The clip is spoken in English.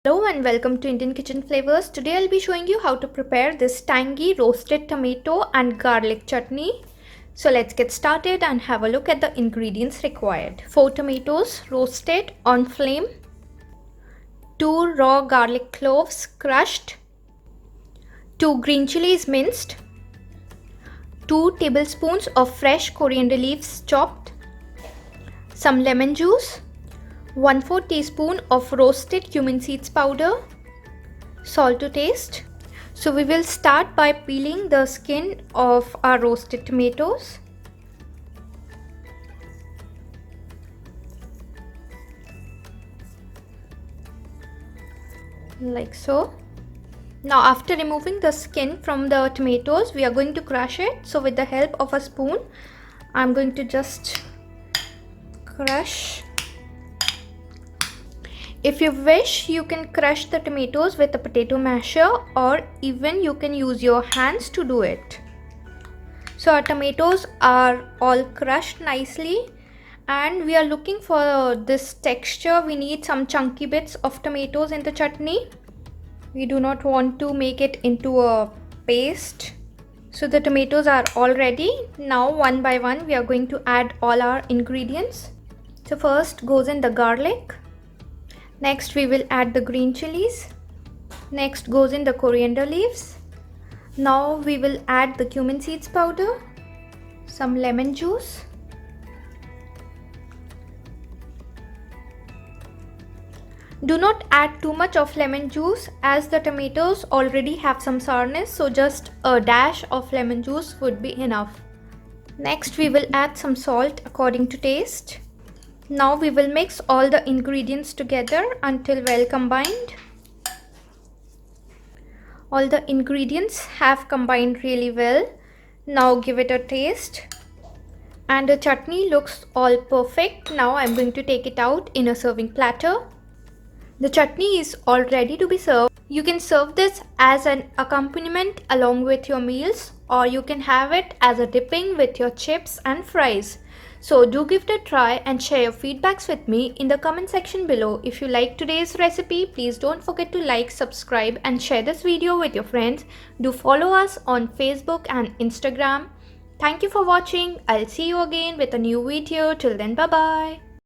Hello and welcome to Indian Kitchen Flavors. Today I'll be showing you how to prepare this tangy roasted tomato and garlic chutney. So let's get started and have a look at the ingredients required. 4 tomatoes roasted on flame, 2 raw garlic cloves crushed, 2 green chilies minced, 2 tablespoons of fresh coriander leaves chopped, some lemon juice, 1/4 teaspoon of roasted cumin seeds powder, salt to taste. So we will start by peeling the skin of our roasted tomatoes. Like so. Now after removing the skin from the tomatoes, we are going to crush it. So with the help of a spoon, I'm going to just crush. If you wish, you can crush the tomatoes with a potato masher, or even you can use your hands to do it. So our tomatoes are all crushed nicely, and we are looking for this texture. We need some chunky bits of tomatoes in the chutney. We do not want to make it into a paste. So the tomatoes are all ready. Now one by one we are going to add all our ingredients. So first goes in the garlic. Next we will add the green chilies. Next goes in the coriander leaves. Now we will add the cumin seeds powder, some lemon juice, do not add too much of lemon juice as the tomatoes already have some sourness, so just a dash of lemon juice would be enough. Next we will add some salt according to taste. Now we will mix all the ingredients together until well combined. All the ingredients have combined really well. Now give it a taste. And the chutney looks all perfect. Now I'm going to take it out in a serving platter. The chutney is all ready to be served. You can serve this as an accompaniment along with your meals, or you can have it as a dipping with your chips and fries. So do give it a try and share your feedbacks with me in the comment section below. If you like today's recipe, please don't forget to like, subscribe and share this video with your friends. Do follow us on Facebook and Instagram. Thank you for watching. I'll see you again with a new video. Till then, bye bye.